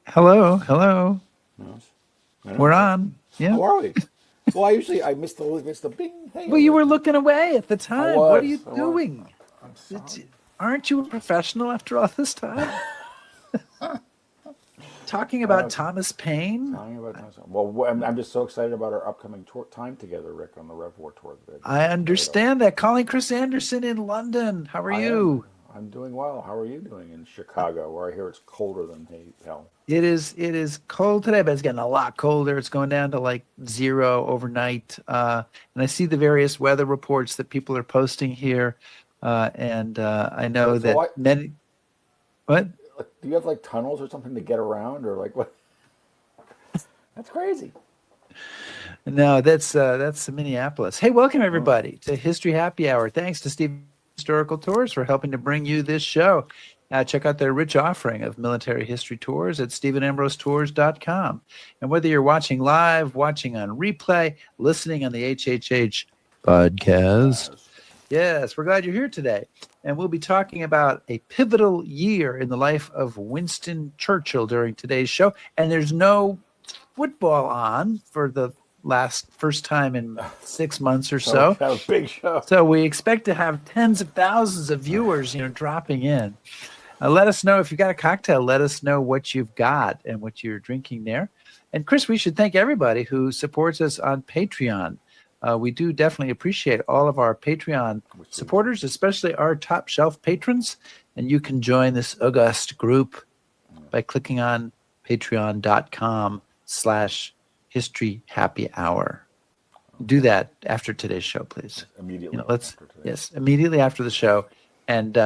Hello. No, We're on. Yeah. How are we? Well, I miss the bing. Hey, Well, you were looking away at the time. What are you I was. doing? I'm sorry. Aren't you a professional after all this time? Talking about Uh, Thomas Paine? Talking about time. Well, I'm just so excited about our upcoming time together, Rick, on the Rev War tour. I understand that. Calling Chris Anderson in London. How are I am. you? I'm doing well. How are you doing in Chicago, where I hear it's colder than hell? It is cold today, but it's getting a lot colder. It's going down to like 0 overnight. And I see the various weather reports that people are posting here. And I know So that many. What? do you have like tunnels or something to get around, or like what? That's crazy. No, that's Minneapolis. Hey, welcome Oh, everybody to History Happy Hour. Thanks to Steve Historical Tours for helping to bring you this show. Check out their rich offering of military history tours at StephenAmbroseTours.com. And whether you're watching live, watching on replay, listening on the HHH podcast, yes. yes, we're glad you're here today. And we'll be talking about a pivotal year in the life of Winston Churchill during today's show. And there's no football on for the first time in 6 months or So we so. have a big show. So we expect to have tens of thousands of viewers, dropping in. Let us know if you've got a cocktail. Let us know what you've got and what you're drinking there. And Chris, we should thank everybody who supports us on Patreon. We do definitely appreciate all of our Patreon supporters, especially our top shelf patrons. And you can join this august group by clicking on patreon.com/history happy hour. Do that after today's show, please. Immediately. Yes, immediately after the show. And,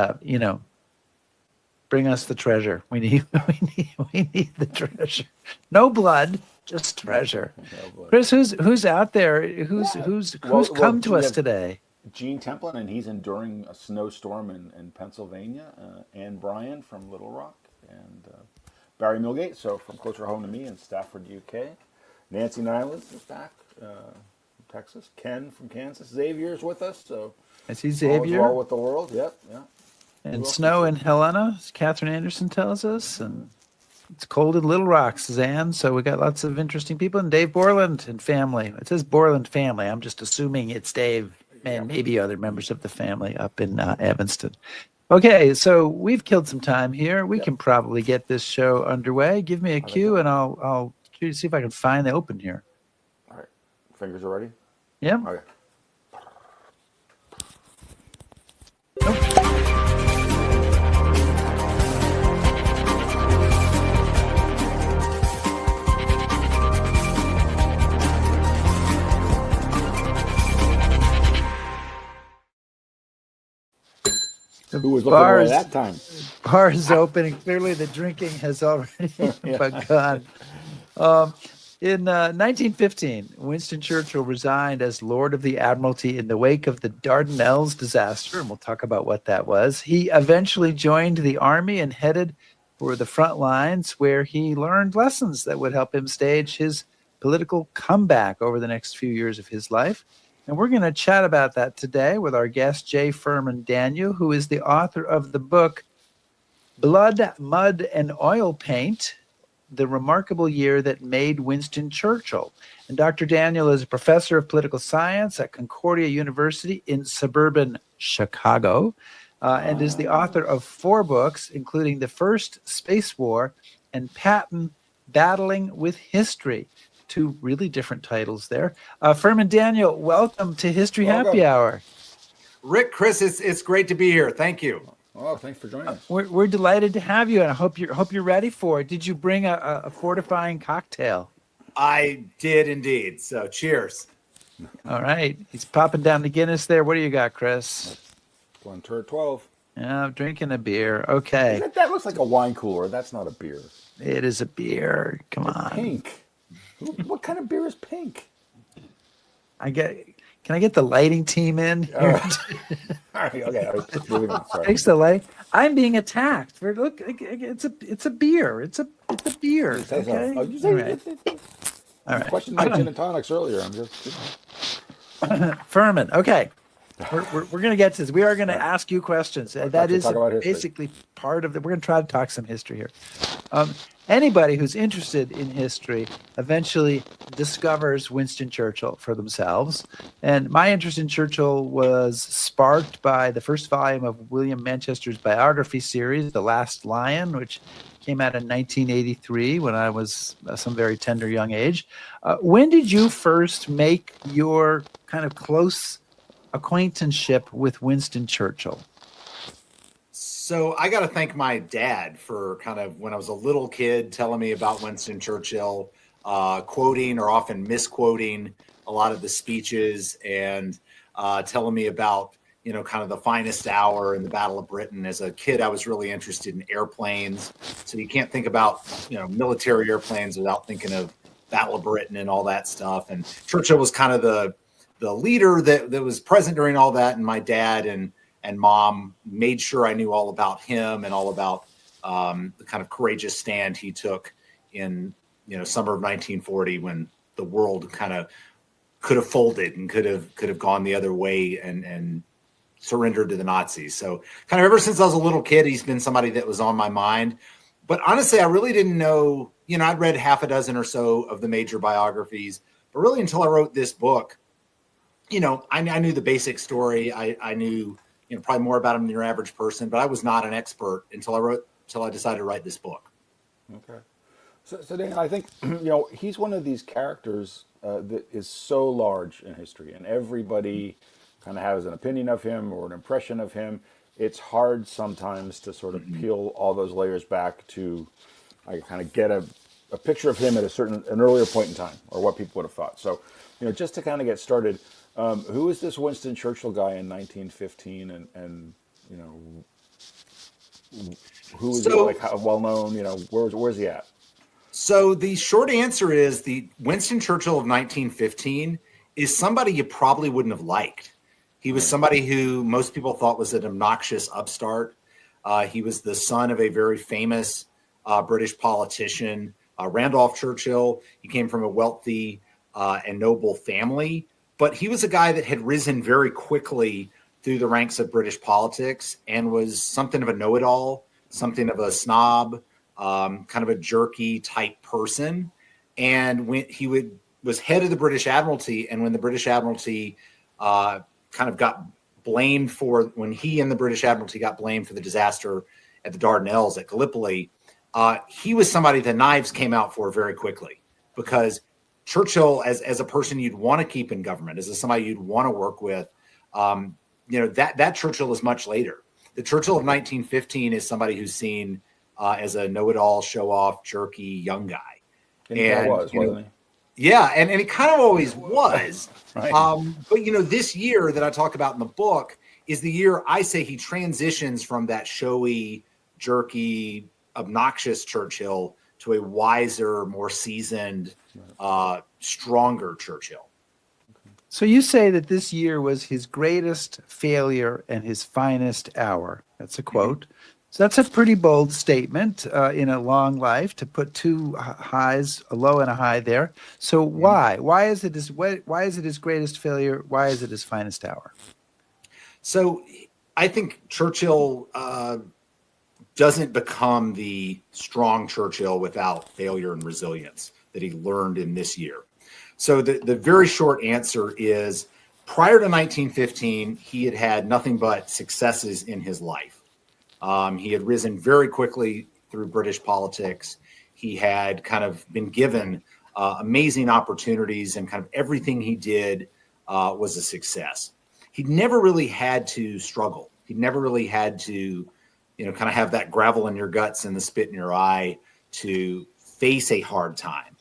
bring us the treasure. We need the treasure. No blood, just treasure. No, Chris, who's out there? Who's come to us today? Gene Templin, and he's enduring a snowstorm in Pennsylvania. Ann Bryan from Little Rock, and Barry Milgate, so from closer home to me in Stafford, UK. Nancy Nyland is back from Texas. Ken from Kansas. Xavier's with us, so I see Xavier. All with the world, yep, yeah. And snow in Helena, as Catherine Anderson tells us, and it's cold in Little Rock, Suzanne. So we got lots of interesting people, and Dave Borland and family. It says Borland family. I'm just assuming it's Dave and maybe other members of the family up in Evanston. Okay, so we've killed some time here. We can probably get this show underway. Give me a cue, and I'll see if I can find the open here. All right, fingers are ready. Yeah. Okay. Who was looking away that time? Bar is open, and clearly the drinking has already begun. In 1915, Winston Churchill resigned as Lord of the Admiralty in the wake of the Dardanelles disaster, and we'll talk about what that was. He eventually joined the army and headed for the front lines, where he learned lessons that would help him stage his political comeback over the next few years of his life. And we're going to chat about that today with our guest, J. Furman Daniel, who is the author of the book Blood, Mud, and Oil Paint, The Remarkable Year That Made Winston Churchill. And Dr. Daniel is a professor of political science at Concordia University in suburban Chicago, and is the author of 4 books, including The First Space War and Patton, Battling with History. 2 really different titles there. Furman Daniel, welcome to History Happy Hour. Rick, Chris, it's great to be here. Thank you. Oh, thanks for joining us. We're delighted to have you, and I hope you're ready for it. Did you bring a fortifying cocktail? I did indeed. So cheers. All right. He's popping down the Guinness there. What do you got, Chris? Glenturd 12. Yeah, I'm drinking a beer. Okay. That looks like a wine cooler. That's not a beer. It is a beer. Come on. Pink. What kind of beer is pink? Can I get the lighting team in here? All right, okay. Moving on. Sorry. Thanks, the light. I'm being attacked. Look, it's a beer. It's a beer. Okay. Oh, you say All right. All right. Questioned my gin and tonics earlier. I'm just Furman. Okay. We're going to get to this. We are going to ask you questions. That is talk about history. basically part of the. We're going to try to talk some history here. Anybody who's interested in history eventually discovers Winston Churchill for themselves. And my interest in Churchill was sparked by the first volume of William Manchester's biography series, The Last Lion, which came out in 1983 when I was some very tender young age. When did you first make your kind of close acquaintanceship with Winston Churchill? So I got to thank my dad for kind of when I was a little kid telling me about Winston Churchill, quoting or often misquoting a lot of the speeches and telling me about, kind of the finest hour in the Battle of Britain. As a kid, I was really interested in airplanes. So you can't think about, military airplanes without thinking of Battle of Britain and all that stuff. And Churchill was kind of the leader that was present during all that. And my dad and mom made sure I knew all about him and all about the kind of courageous stand he took in, summer of 1940 when the world kind of could have folded and could have gone the other way and surrendered to the Nazis. So kind of ever since I was a little kid, he's been somebody that was on my mind. But honestly, I really didn't know, I'd read half a dozen or so of the major biographies, but really until I wrote this book, I knew the basic story. I knew, probably more about him than your average person, but I was not an expert until I decided to write this book. Okay. So Daniel, I think, he's one of these characters that is so large in history, and everybody kind of has an opinion of him or an impression of him. It's hard sometimes to sort of peel all those layers back to kind of get a picture of him at an earlier point in time, or what people would have thought. So, just to kind of get started, who is this Winston Churchill guy in 1915, and who is he, like, how well known? Where's he at? So the short answer is the Winston Churchill of 1915 is somebody you probably wouldn't have liked. He was somebody who most people thought was an obnoxious upstart. He was the son of a very famous British politician, Randolph Churchill. He came from a wealthy and noble family, but he was a guy that had risen very quickly through the ranks of British politics and was something of a know-it-all, something of a snob, kind of a jerky type person. And when he was head of the British Admiralty, and when the British Admiralty kind of got blamed for, when he and the British Admiralty got blamed for the disaster at the Dardanelles at Gallipoli, he was somebody the knives came out for very quickly, because Churchill, as a person you'd want to keep in government, as somebody you'd want to work with, that Churchill is much later. The Churchill of 1915 is somebody who's seen as a know-it-all, show-off, jerky young guy. And wasn't he? Yeah, and he kind of always was. Right. But, this year that I talk about in the book is the year I say he transitions from that showy, jerky, obnoxious Churchill to a wiser, more seasoned, stronger Churchill. So you say that this year was his greatest failure and his finest hour. That's a quote. So that's a pretty bold statement in a long life, to put two highs, a low and a high there. So why? Why is it his greatest failure? Why is it his finest hour? So I think Churchill doesn't become the strong Churchill without failure and resilience that he learned in this year. So the very short answer is, prior to 1915, he had had nothing but successes in his life. He had risen very quickly through British politics. He had kind of been given amazing opportunities, and kind of everything he did was a success. He never really had to struggle. He never really had to, kind of have that gravel in your guts and the spit in your eye to face a hard time.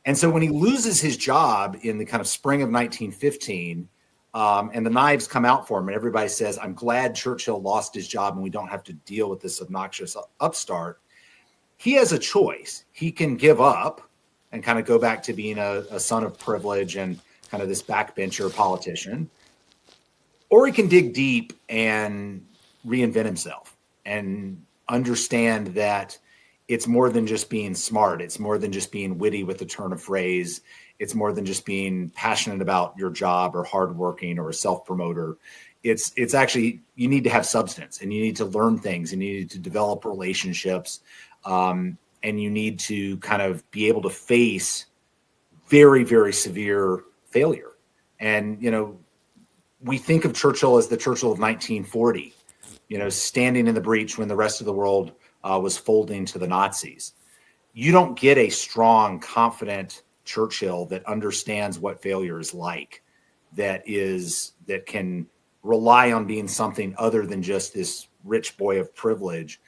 And so when he loses his job in the kind of spring of 1915, and the knives come out for him, and everybody says, I'm glad Churchill lost his job and we don't have to deal with this obnoxious upstart, he has a choice. He can give up and kind of go back to being a son of privilege and kind of this backbencher politician, or he can dig deep and reinvent himself and understand that it's more than just being smart. It's more than just being witty with a turn of phrase. It's more than just being passionate about your job or hardworking or a self-promoter. It's actually, you need to have substance, and you need to learn things, and you need to develop relationships, and you need to kind of be able to face very, very severe failure. And, we think of Churchill as the Churchill of 1940, standing in the breach when the rest of the world was folding to the Nazis. You don't get a strong, confident Churchill that understands what failure is like, that can rely on being something other than just this rich boy of privilege,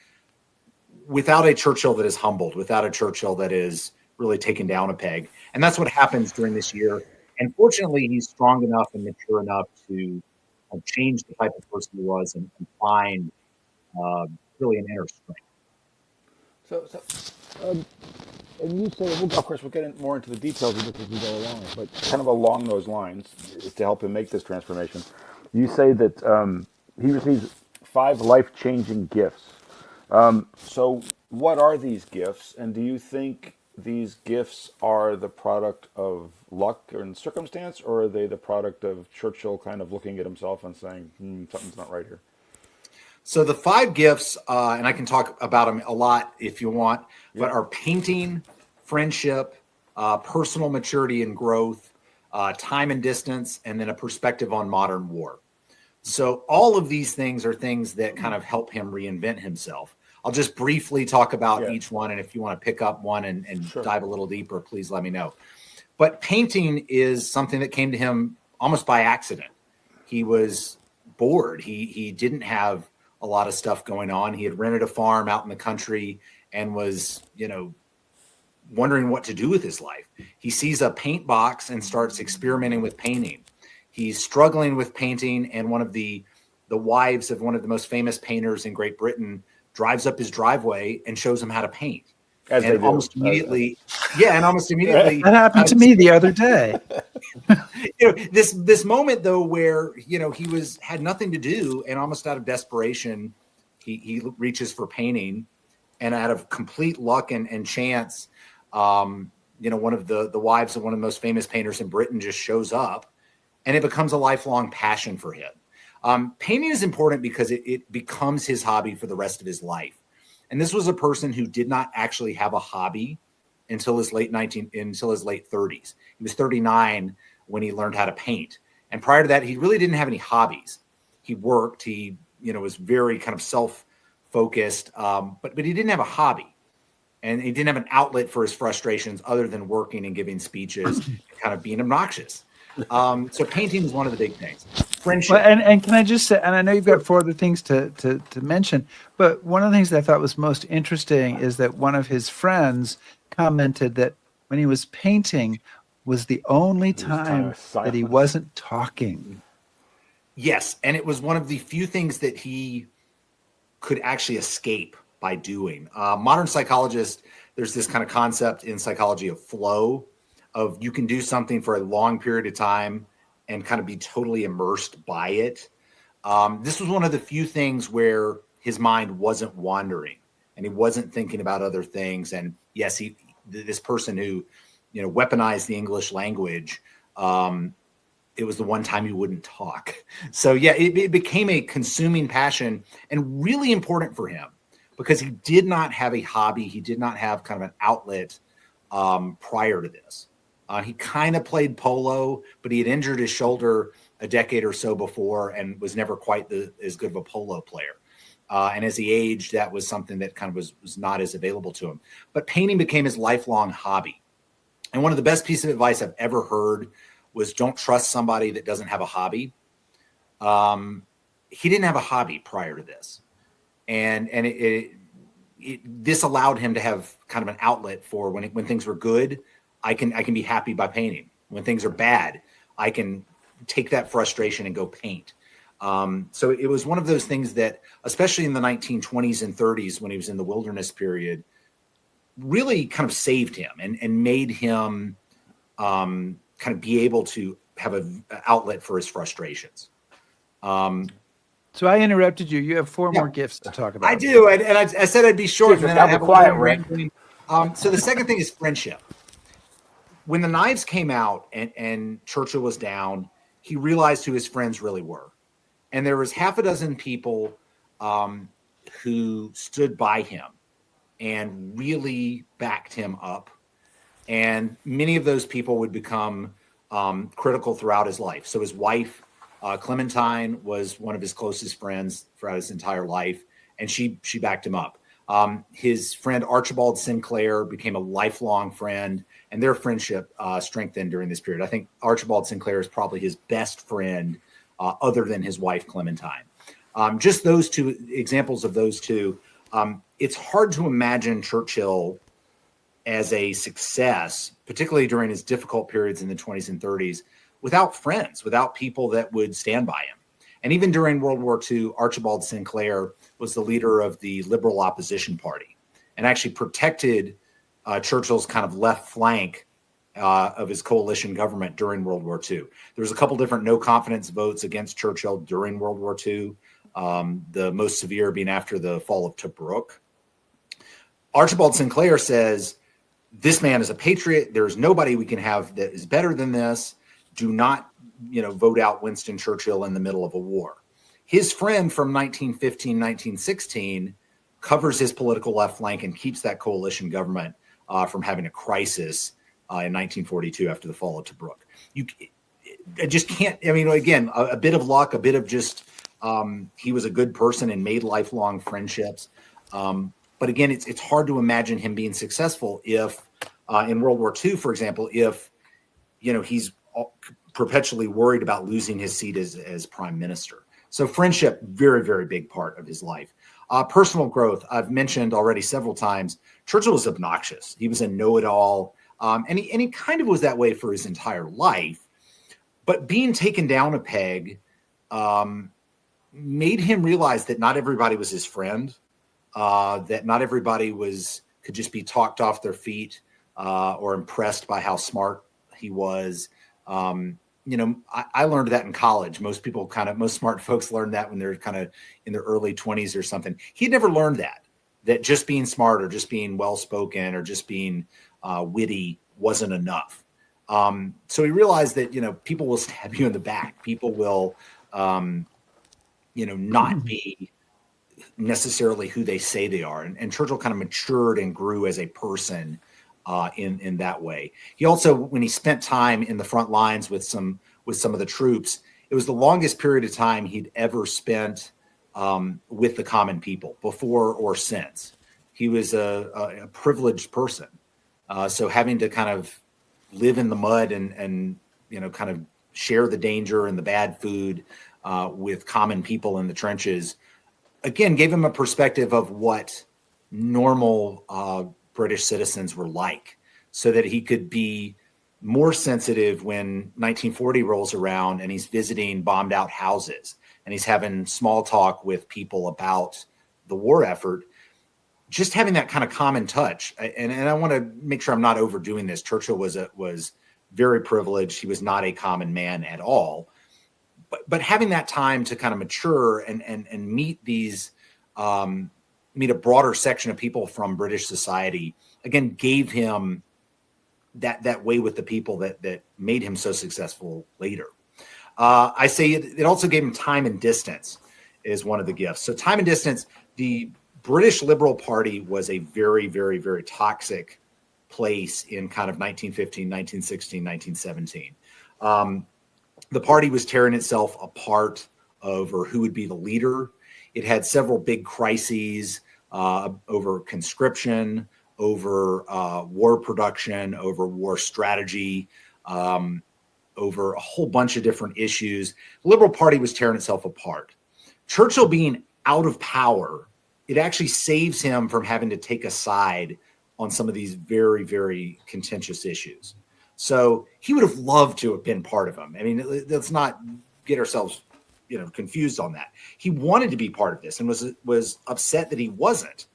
without a Churchill that is humbled, without a Churchill that is really taken down a peg. And that's what happens during this year. And fortunately, he's strong enough and mature enough to change the type of person he was, and find really an inner strength. And you say, well, of course, we'll get more into the details of this as we go along, but kind of along those lines, to help him make this transformation, you say that he receives 5 life-changing gifts. So what are these gifts, and do you think these gifts are the product of luck and circumstance, or are they the product of Churchill kind of looking at himself and saying, something's not right here? So the 5 gifts, and I can talk about them a lot if you want, but are painting, friendship, personal maturity and growth, time and distance, and then a perspective on modern war. So all of these things are things that kind of help him reinvent himself. I'll just briefly talk about each one, and if you want to pick up one and sure, dive a little deeper, please let me know. But painting is something that came to him almost by accident. He was bored. He didn't have a lot of stuff going on. He had rented a farm out in the country and was, wondering what to do with his life. He sees a paint box and starts experimenting with painting. He's struggling with painting, and one of the wives of one of the most famous painters in Great Britain drives up his driveway and shows him how to paint. And almost immediately, that happened to me the other day. This moment though, where he had nothing to do, and almost out of desperation, he reaches for painting, and out of complete luck and chance, one of the wives of one of the most famous painters in Britain just shows up, and it becomes a lifelong passion for him. Painting is important because it becomes his hobby for the rest of his life. And this was a person who did not actually have a hobby until his late 30s. He was 39 when he learned how to paint. And prior to that, he really didn't have any hobbies. He worked, he was very kind of self-focused, but he didn't have a hobby. And he didn't have an outlet for his frustrations other than working and giving speeches and kind of being obnoxious. So painting is one of the big things. Friendship. Well, and can I just say, and I know you've got 4 other things to mention, but one of the things that I thought was most interesting is that one of his friends commented that when he was painting was the only time that he wasn't talking. Yes, and it was one of the few things that he could actually escape by doing. Modern psychologists, there's this kind of concept in psychology of flow, of you can do something for a long period of time and kind of be totally immersed by it. This was one of the few things where his mind wasn't wandering and he wasn't thinking about other things. And yes, this person who, weaponized the English language, it was the one time he wouldn't talk. So yeah, it became a consuming passion and really important for him because he did not have a hobby. He did not have kind of an outlet prior to this. He kind of played polo, but he had injured his shoulder a decade or so before and was never quite as good of a polo player. And as he aged, that was something that kind of was not as available to him. But painting became his lifelong hobby. And one of the best pieces of advice I've ever heard was don't trust somebody that doesn't have a hobby. He didn't have a hobby prior to this. And this allowed him to have kind of an outlet for when things were good, I can be happy by painting. When things are bad, I can take that frustration and go paint. So it was one of those things that, especially in the 1920s and 30s, when he was in the wilderness period, really kind of saved him and made him kind of be able to have an outlet for his frustrations. So I interrupted you. You have 4 more gifts to talk about. I do, and I said I'd be short, and then I'd have a quiet rambling. So the second thing is friendship. When the knives came out and Churchill was down, he realized who his friends really were. And there was half a dozen people who stood by him and really backed him up. And many of those people would become critical throughout his life. So his wife, Clementine, was one of his closest friends throughout his entire life, and she backed him up. His friend Archibald Sinclair became a lifelong friend, and their friendship strengthened during this period. I think Archibald Sinclair is probably his best friend other than his wife, Clementine. Just those two examples of those two. It's hard to imagine Churchill as a success, particularly during his difficult periods in the 20s and 30s, without friends, without people that would stand by him. And even during World War II, Archibald Sinclair was the leader of the Liberal Opposition Party and actually protected Churchill's kind of left flank of his coalition government during World War II. There was a couple different no confidence votes against Churchill during World War II, the most severe being after the fall of Tobruk. Archibald Sinclair says, this man is a patriot. There's nobody we can have that is better than this. Do not, vote out Winston Churchill in the middle of a war. His friend from 1915, 1916 covers his political left flank and keeps that coalition government from having a crisis in 1942 after the fall of Tobruk. I just can't, again, a bit of luck, a bit of just, he was a good person and made lifelong friendships. But again, it's hard to imagine him being successful if, in World War II, for example, if, he's perpetually worried about losing his seat as prime minister. So friendship, very, very big part of his life. Personal growth, I've mentioned already several times. Churchill was obnoxious. He was a know-it-all, and he kind of was that way for his entire life. But being taken down a peg made him realize that not everybody was his friend. That not everybody could just be talked off their feet or impressed by how smart he was. I learned that in college. Most smart folks learn that when they're kind of in their early 20s or something. He'd never learned that just being smart or just being well-spoken or just being witty wasn't enough. So he realized that, people will stab you in the back. People will, not be necessarily who they say they are. And Churchill kind of matured and grew as a person in that way. He also, when he spent time in the front lines with some of the troops, it was the longest period of time he'd ever spent with the common people before or since. He was a privileged person. So having to kind of live in the mud and kind of share the danger and the bad food with common people in the trenches, again, gave him a perspective of what normal British citizens were like, so that he could be more sensitive when 1940 rolls around and he's visiting bombed out houses and he's having small talk with people about the war effort. Just having that kind of common touch. And I want to make sure I'm not overdoing this. Churchill was very privileged. He was not a common man at all. But having that time to kind of mature and meet meet a broader section of people from British society, again, gave him that way with the people that made him so successful later. I say it also gave him time and distance is one of the gifts. So time and distance, the British Liberal Party was a very, very, very toxic place in kind of 1915, 1916, 1917. The party was tearing itself apart over who would be the leader. It had several big crises over conscription, over war production, over war strategy, over a whole bunch of different issues. The Liberal Party was tearing itself apart. Churchill being out of power, it actually saves him from having to take a side on some of these very, very contentious issues. So he would have loved to have been part of them. I mean, let's not get ourselves confused on that. He wanted to be part of this and was upset that he wasn't.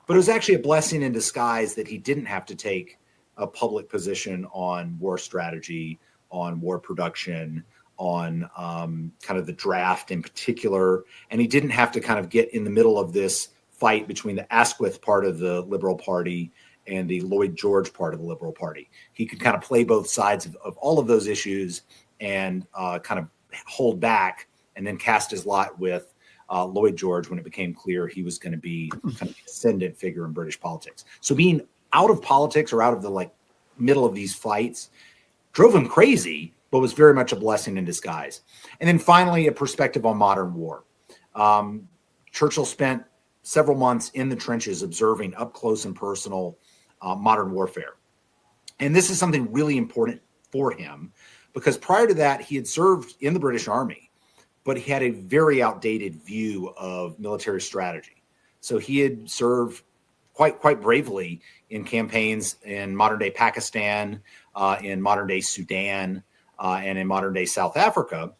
But it was actually a blessing in disguise that he didn't have to take a public position on war strategy, on war production, on kind of the draft in particular. And he didn't have to kind of get in the middle of this fight between the Asquith part of the Liberal Party and the Lloyd George part of the Liberal Party. He could kind of play both sides of all of those issues and kind of hold back and then cast his lot with Lloyd George when it became clear he was going to be kind of the ascendant figure in British politics. So being out of politics or out of the middle of these fights drove him crazy, but was very much a blessing in disguise. And then finally, a perspective on modern war. Churchill spent several months in the trenches observing up close and personal modern warfare. And this is something really important for him because prior to that, he had served in the British Army, but he had a very outdated view of military strategy. So he had served quite bravely in campaigns in modern day Pakistan, in modern day Sudan, and in modern day South Africa.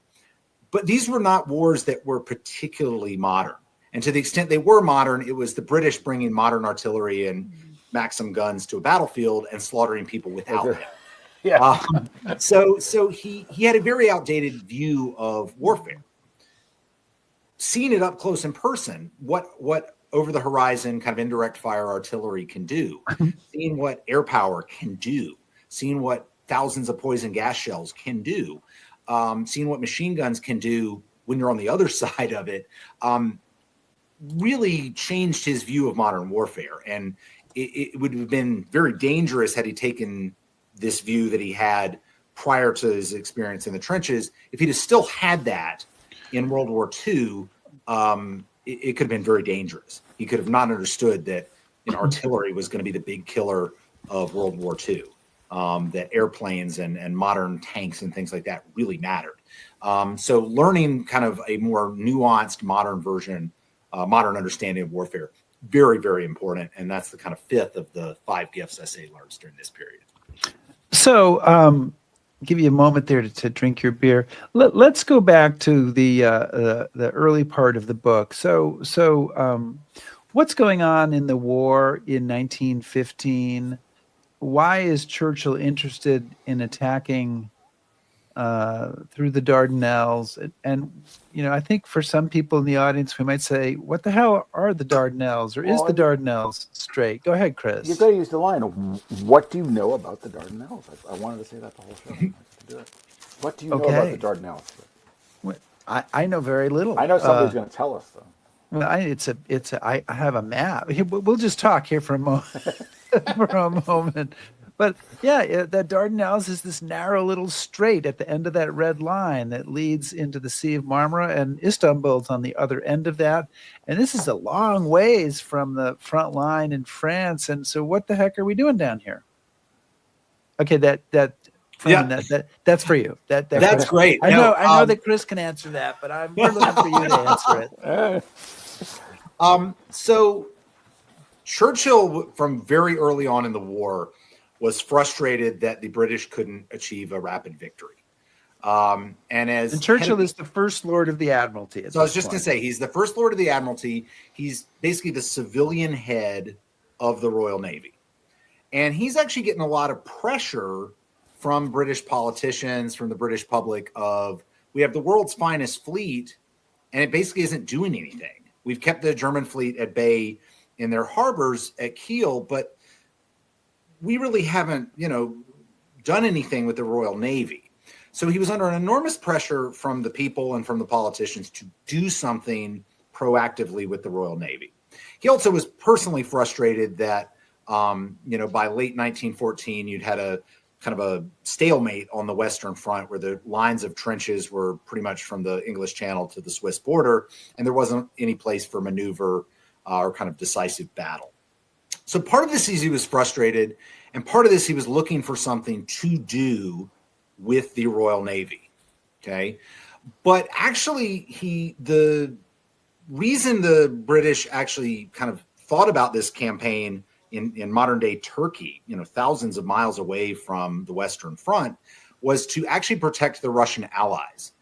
But these were not wars that were particularly modern. And to the extent they were modern, it was the British bringing modern artillery and Maxim guns to a battlefield and slaughtering people without them. Yeah. So he had a very outdated view of warfare. Seeing it up close in person, what over the horizon kind of indirect fire artillery can do, seeing what air power can do, seeing what thousands of poison gas shells can do, seeing what machine guns can do when you're on the other side of it, really changed his view of modern warfare. And it would have been very dangerous had he taken this view that he had prior to his experience in the trenches. If he'd have still had that in World War II, it could have been very dangerous. He could have not understood that artillery was going to be the big killer of World War II, that airplanes and modern tanks and things like that really mattered. So learning kind of a more nuanced modern version, modern understanding of warfare, very, very important. And that's the kind of fifth of the 5 gifts SA learns during this period. So give you a moment there to drink your beer. Let's go back to the early part of the book. So what's going on in the war in 1915? Why is Churchill interested in attacking through the Dardanelles? And I think for some people in the audience, we might say, what the hell are the Dardanelles? Or is the Dardanelles straight? Go ahead, Chris. You've got to use the line, what do you know about the Dardanelles? I wanted to say that the whole show. I have to do it. What do you know about the Dardanelles? Well, I know very little. I know somebody's going to tell us, though. Well, I have a map. We'll just talk here for a moment. But yeah, the Dardanelles is this narrow little strait at the end of that red line that leads into the Sea of Marmara, and Istanbul's on the other end of that. And this is a long ways from the front line in France. And so what the heck are we doing down here? Okay, that's for you. That's great. I know that Chris can answer that, but we're looking for you to answer it. So Churchill, from very early on in the war, was frustrated that the British couldn't achieve a rapid victory. And Churchill is the first Lord of the Admiralty. So I was just going to say, he's the first Lord of the Admiralty. He's basically the civilian head of the Royal Navy. And he's actually getting a lot of pressure from British politicians, from the British public of, we have the world's finest fleet, and it basically isn't doing anything. We've kept the German fleet at bay in their harbors at Kiel, but we really haven't, done anything with the Royal Navy. So he was under an enormous pressure from the people and from the politicians to do something proactively with the Royal Navy. He also was personally frustrated that, by late 1914, you'd had a kind of a stalemate on the Western Front where the lines of trenches were pretty much from the English Channel to the Swiss border, and there wasn't any place for maneuver or kind of decisive battle. So part of this he was frustrated, and part of this he was looking for something to do with the Royal Navy. Okay. But actually the reason the British actually kind of thought about this campaign in modern day Turkey, thousands of miles away from the Western Front, was to actually protect the Russian allies.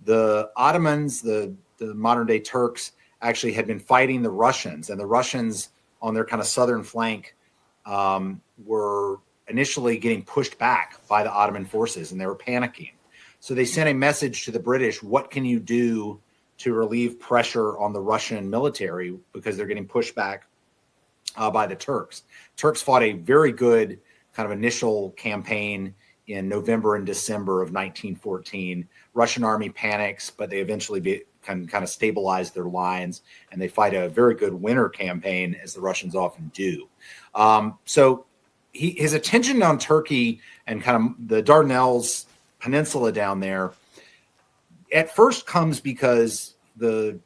The Ottomans, the modern day Turks, actually had been fighting the Russians, and the Russians on their kind of southern flank were initially getting pushed back by the Ottoman forces, and they were panicking. So they sent a message to the British, what can you do to relieve pressure on the Russian military because they're getting pushed back by the Turks. Turks fought a very good kind of initial campaign in November and December of 1914. Russian army panics, but they eventually can kind of stabilize their lines, and they fight a very good winter campaign, as the Russians often do. So his attention on Turkey and kind of the Dardanelles Peninsula down there at first comes because the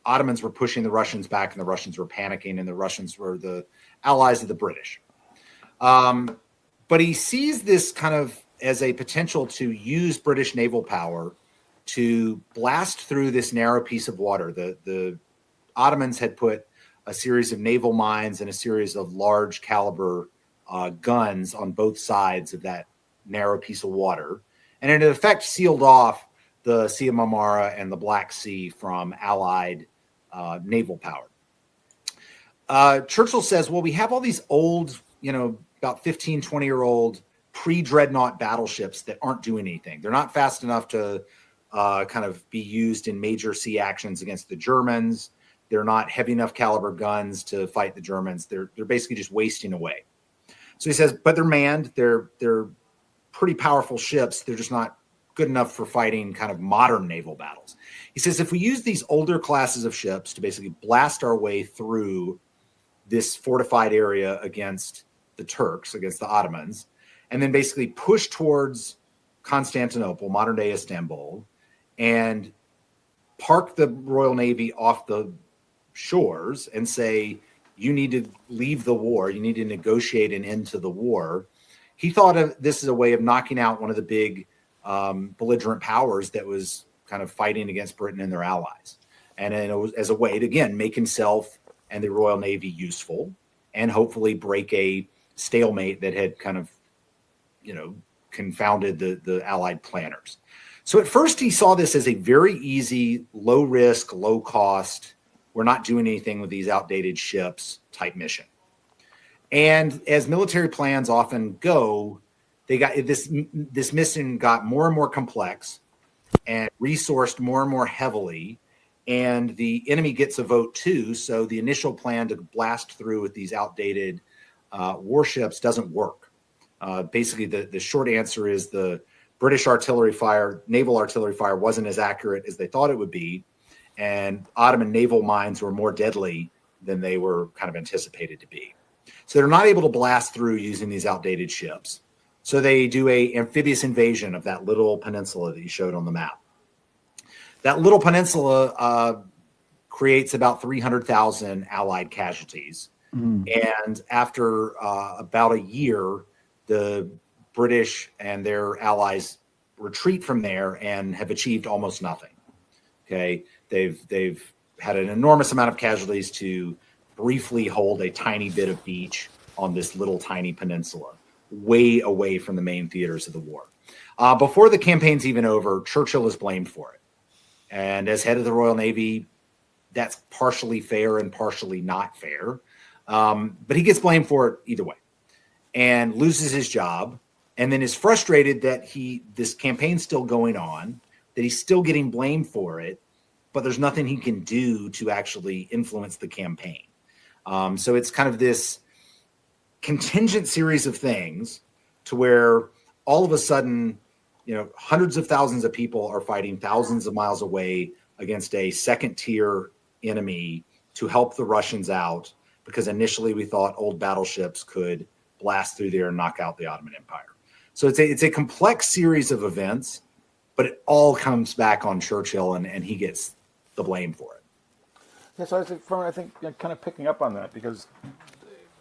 Ottomans were pushing the Russians back, and the Russians were panicking, and the Russians were the allies of the British. But he sees this kind of as a potential to use British naval power to blast through this narrow piece of water. The Ottomans had put a series of naval mines and a series of large caliber guns on both sides of that narrow piece of water, and in effect sealed off the Sea of Marmara and the Black Sea from Allied naval power. Churchill says, well, we have all these old, about 15, 20-year-old pre-dreadnought battleships that aren't doing anything. They're not fast enough to kind of be used in major sea actions against the Germans. They're not heavy enough caliber guns to fight the Germans. They're basically just wasting away. So he says, but they're manned. They're pretty powerful ships. They're just not good enough for fighting kind of modern naval battles. He says, if we use these older classes of ships to basically blast our way through this fortified area against the Turks, against the Ottomans, and then basically push towards Constantinople, modern day Istanbul, and park the Royal Navy off the shores and say, you need to leave the war, you need to negotiate an end to the war. He thought of this as a way of knocking out one of the big belligerent powers that was kind of fighting against Britain and their allies. And it was as a way to, again, make himself and the Royal Navy useful and hopefully break a stalemate that had kind of, confounded the Allied planners. So at first he saw this as a very easy, low risk, low cost, we're not doing anything with these outdated ships type mission. And as military plans often go, they got this mission got more and more complex and resourced more and more heavily, and the enemy gets a vote too. So the initial plan to blast through with these outdated warships doesn't work. Basically, the short answer is the British naval artillery fire wasn't as accurate as they thought it would be, and Ottoman naval mines were more deadly than they were kind of anticipated to be. So they're not able to blast through using these outdated ships. So they do a amphibious invasion of that little peninsula that you showed on the map. That little peninsula creates about 300,000 Allied casualties. And after about a year, the British and their allies retreat from there and have achieved almost nothing. Okay, they've had an enormous amount of casualties to briefly hold a tiny bit of beach on this little tiny peninsula, way away from the main theaters of the war. Before the campaign's even over, Churchill is blamed for it. And as head of the Royal Navy, that's partially fair and partially not fair. But he gets blamed for it either way and loses his job, and then is frustrated that this campaign's still going on, that he's still getting blamed for it, but there's nothing he can do to actually influence the campaign. So it's kind of this contingent series of things to where all of a sudden, hundreds of thousands of people are fighting thousands of miles away against a second tier enemy to help the Russians out, because initially we thought old battleships could blast through there and knock out the Ottoman Empire. So it's a complex series of events, but it all comes back on Churchill, and he gets the blame for it. Yeah, so I think kind of picking up on that, because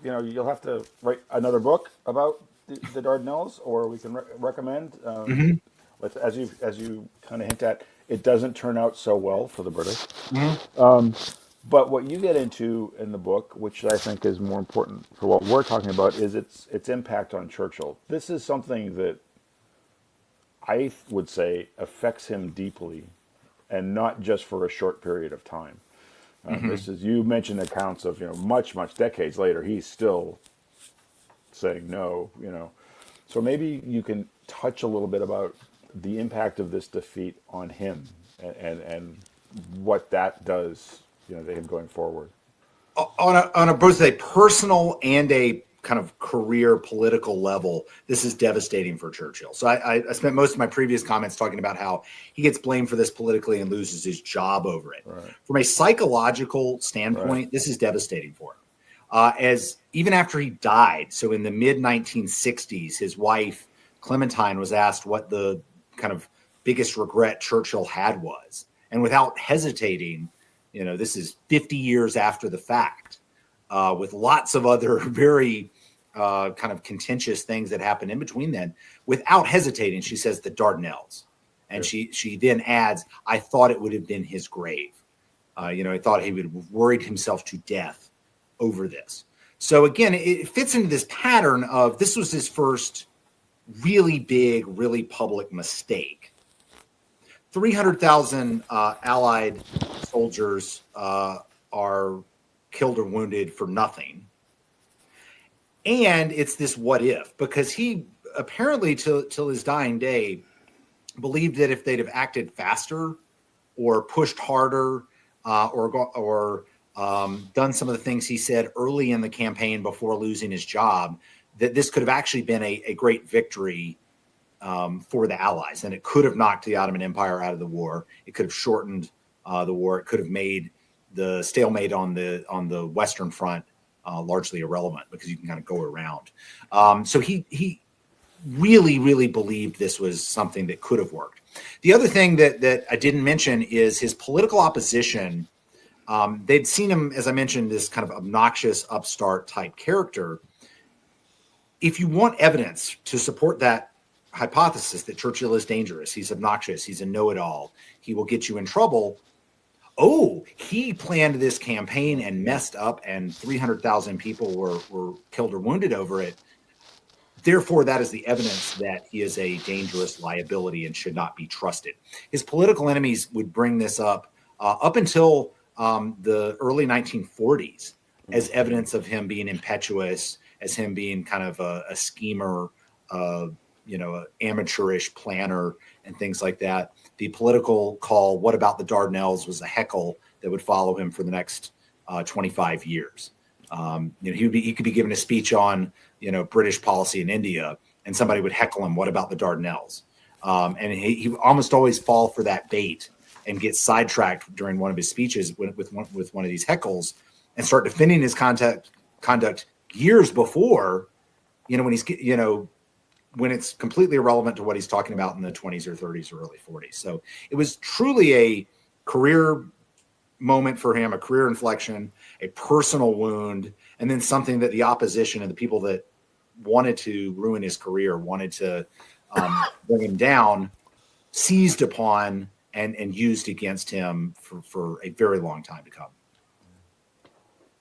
you'll have to write another book about the Dardanelles, or we can recommend. As you kind of hint at, it doesn't turn out so well for the British. But what you get into in the book, which I think is more important for what we're talking about, is its impact on Churchill. This is something that I would say affects him deeply, and not just for a short period of time. This is, you mentioned accounts of much decades later, he's still saying no. So maybe you can touch a little bit about the impact of this defeat on him and what that does to him going forward. On both a personal and a kind of career political level, this is devastating for Churchill. So I spent most of my previous comments talking about how he gets blamed for this politically and loses his job over it. Right. From a psychological standpoint, this is devastating for him. As even after he died, so in the mid 1960s, his wife Clementine was asked what the kind of biggest regret Churchill had was, and without hesitating, this is 50 years after the fact. With lots of other very kind of contentious things that happened in between then. Without hesitating, she says the Dardanelles. And she then adds, I thought it would have been his grave. I thought he would have worried himself to death over this. So again, it fits into this pattern of this was his first really big, really public mistake. 300,000 Allied soldiers are killed or wounded for nothing. And it's this what if, because he apparently till his dying day believed that if they'd have acted faster or pushed harder or done some of the things he said early in the campaign before losing his job, that this could have actually been a great victory for the Allies. And it could have knocked the Ottoman Empire out of the war. It could have shortened the war. It could have made the stalemate on the Western Front largely irrelevant because you can kind of go around. So he really, really believed this was something that could have worked. The other thing that I didn't mention is his political opposition. They'd seen him, as I mentioned, this kind of obnoxious upstart type character. If you want evidence to support that hypothesis that Churchill is dangerous, he's obnoxious, he's a know-it-all, he will get you in trouble. Oh, he planned this campaign and messed up, and 300,000 people were killed or wounded over it. Therefore, that is the evidence that he is a dangerous liability and should not be trusted. His political enemies would bring this up until the early 1940s as evidence of him being impetuous, as him being kind of a schemer, an amateurish planner and things like that. The political call, what about the Dardanelles, was a heckle that would follow him for the next 25 years. He could be giving a speech on, British policy in India, and somebody would heckle him, what about the Dardanelles? And he almost always fall for that bait and get sidetracked during one of his speeches with one of these heckles and start defending his conduct years before, when he's, when it's completely irrelevant to what he's talking about in the 20s or 30s or early 40s. So it was truly a career moment for him, a career inflection, a personal wound, and then something that the opposition and the people that wanted to ruin his career, wanted to bring him down, seized upon and used against him for a very long time to come.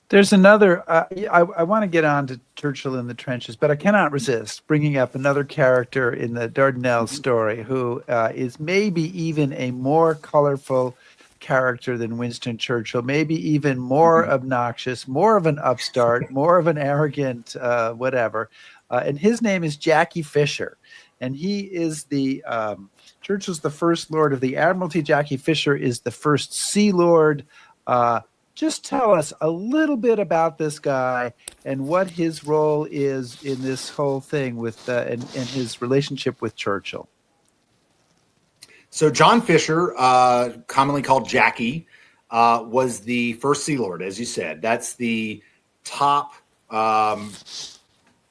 There's another, I want to get on to Churchill in the trenches, but I cannot resist bringing up another character in the Dardanelles story who is maybe even a more colorful character than Winston Churchill, maybe even more obnoxious, more of an upstart, more of an arrogant whatever. And his name is Jackie Fisher. And he is Churchill's the first Lord of the Admiralty. Jackie Fisher is the first Sea Lord. Just tell us a little bit about this guy and what his role is in this whole thing with and his relationship with Churchill. So John Fisher, commonly called Jackie, was the first Sea Lord, as you said. That's the top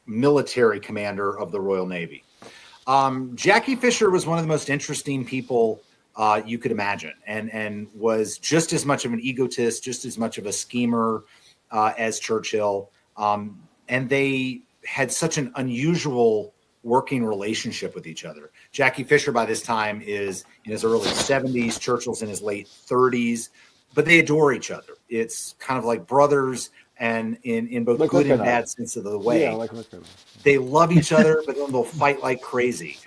military commander of the Royal Navy. Jackie Fisher was one of the most interesting people you could imagine, and was just as much of an egotist, just as much of a schemer as Churchill. And they had such an unusual working relationship with each other. Jackie Fisher by this time is in his early 70s, Churchill's in his late 30s, but they adore each other. It's kind of like brothers, and in both good and bad sense of the way. Yeah, they love each other, but then they'll fight like crazy.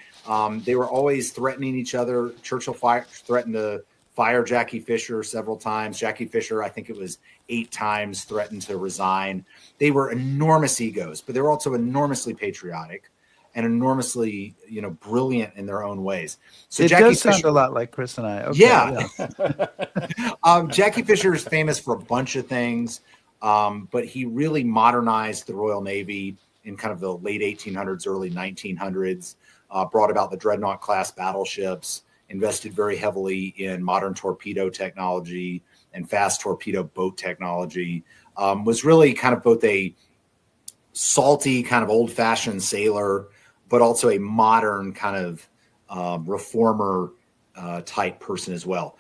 They were always threatening each other. Churchill threatened to fire Jackie Fisher several times. Jackie Fisher, I think it was 8 times, threatened to resign. They were enormous egos, but they were also enormously patriotic and enormously, brilliant in their own ways. So it Jackie does sound Fisher, a lot like Chris and I. Okay, yeah. Jackie Fisher is famous for a bunch of things, but he really modernized the Royal Navy. in kind of the late 1800s, early 1900s, brought about the dreadnought class battleships, invested very heavily in modern torpedo technology and fast torpedo boat technology, was really kind of both a salty kind of old-fashioned sailor, but also a modern kind of reformer type person as well.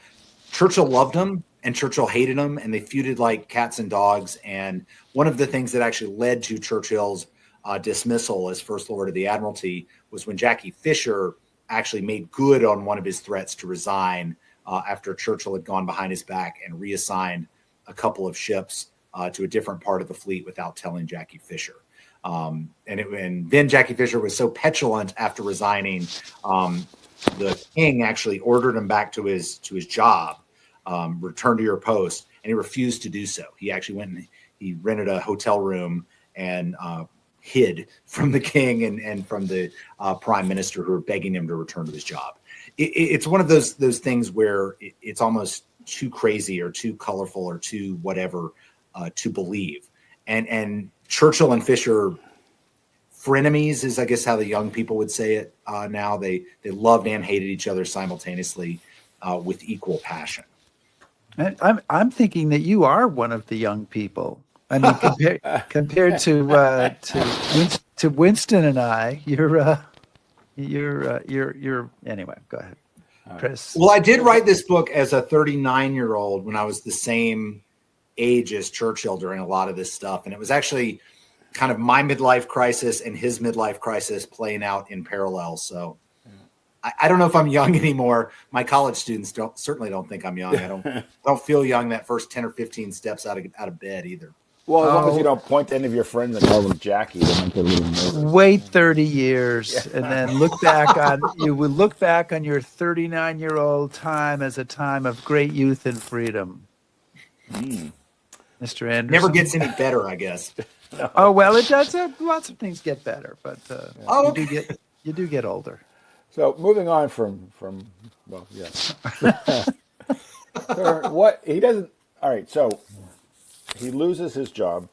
Churchill loved him and Churchill hated him, and they feuded like cats and dogs. And one of the things that actually led to Churchill's dismissal as First Lord of the Admiralty was when Jackie Fisher actually made good on one of his threats to resign after Churchill had gone behind his back and reassigned a couple of ships to a different part of the fleet without telling Jackie Fisher. And then Jackie Fisher was so petulant after resigning, the king actually ordered him back to his job, return to your post, and he refused to do so. He actually went and he rented a hotel room and hid from the king and from the prime minister who were begging him to return to his job. It's one of those things where it's almost too crazy or too colorful or too whatever to believe. And Churchill and Fisher, frenemies is, I guess, how the young people would say it now. They loved and hated each other simultaneously with equal passion. I'm thinking that you are one of the young people. I mean, compared to Winston and I, you're anyway. Go ahead, Chris. Well, I did write this book as a 39-year-old when I was the same age as Churchill during a lot of this stuff, and it was actually kind of my midlife crisis and his midlife crisis playing out in parallel. So I don't know if I'm young anymore. My college students certainly don't think I'm young. I don't feel young that first 10 or 15 steps out of bed either. Well, as long as you don't point to any of your friends and call them Jackie, they might get a little nervous. Wait 30 years and then look back on your 39-year-old time as a time of great youth and freedom. Mr. Anderson. Never gets any better, I guess. No. Oh, well, it does. Lots of things get better, but you do get older. So moving on from well, yeah. What he doesn't. All right, so he loses his job,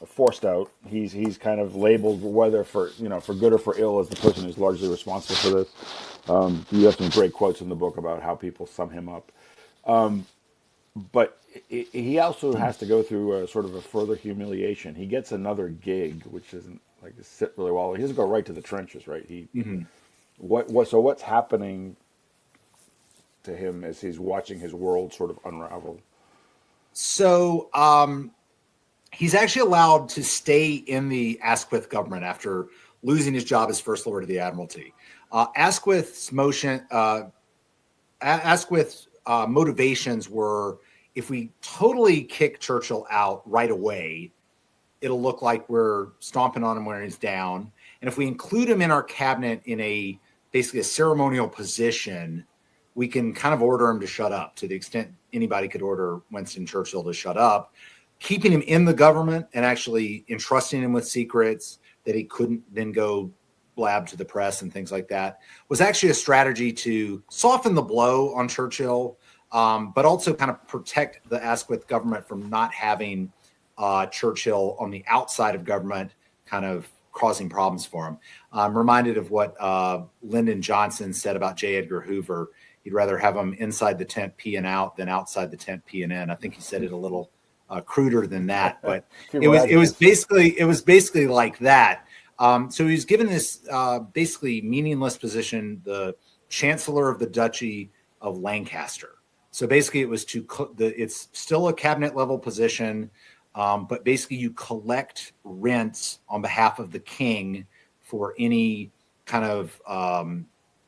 forced out. He's kind of labeled, whether for good or for ill, as the person who's largely responsible for this. You have some great quotes in the book about how people sum him up, but he also has to go through a sort of a further humiliation. He gets another gig, which isn't like sit really well. He doesn't go right to the trenches, right? So what's happening to him as he's watching his world sort of unravel? So he's actually allowed to stay in the Asquith government after losing his job as First Lord of the Admiralty. Asquith's motivations were, if we totally kick Churchill out right away, it'll look like we're stomping on him when he's down. And if we include him in our cabinet in basically a ceremonial position, we can kind of order him to shut up to the extent anybody could order Winston Churchill to shut up. Keeping him in the government and actually entrusting him with secrets that he couldn't then go blab to the press and things like that was actually a strategy to soften the blow on Churchill, but also kind of protect the Asquith government from not having Churchill on the outside of government kind of causing problems for him. I'm reminded of what Lyndon Johnson said about J. Edgar Hoover. He'd rather have him inside the tent peeing out than outside the tent peeing in. I think he said it a little cruder than that, but it was basically like that. So he was given this basically meaningless position, the Chancellor of the Duchy of Lancaster. So basically, it was it's still a cabinet level position, but basically you collect rents on behalf of the king for any kind of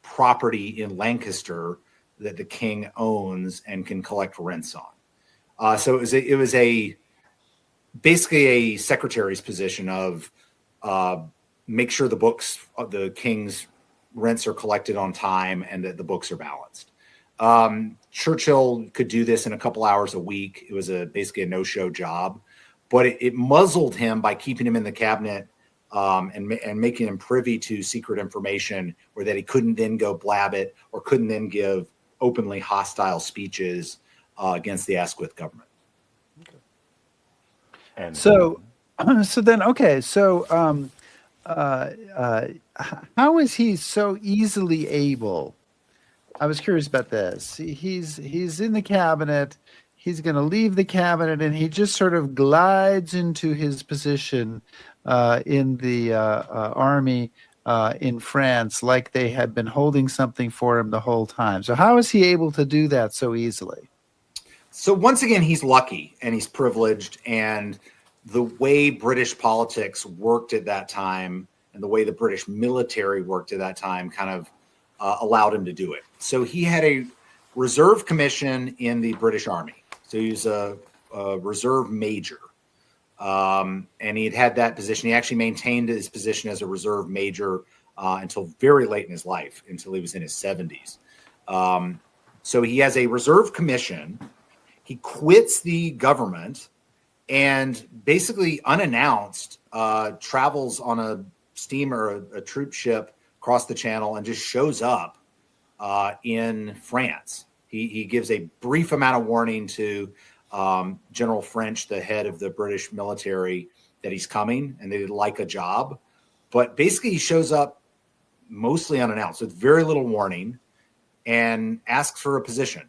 property in Lancaster that the king owns and can collect rents on. So it was basically a secretary's position of make sure the king's rents are collected on time and that the books are balanced. Churchill could do this in a couple hours a week. It was basically a no-show job, but it muzzled him by keeping him in the cabinet and making him privy to secret information, or that he couldn't then go blab it or couldn't then give openly hostile speeches against the Asquith government. And so So then, okay, so uh, uh, how is he so easily able? I was curious about this. He's in the cabinet. He's going to leave the cabinet, and he just sort of glides into his position in the army in France, like they had been holding something for him the whole time. So how is he able to do that so easily? So once again, he's lucky and he's privileged, and the way British politics worked at that time and the way the British military worked at that time kind of allowed him to do it. So he had a reserve commission in the British Army. So he was a reserve major. And he had that position. He actually maintained his position as a reserve major until very late in his life, until he was in his 70s. So he has a reserve commission. He quits the government and basically unannounced travels on a steamer, a troop ship across the channel, and just shows up in France. He gives a brief amount of warning to General French, the head of the British military, that he's coming and they'd like a job. But basically he shows up mostly unannounced with very little warning and asks for a position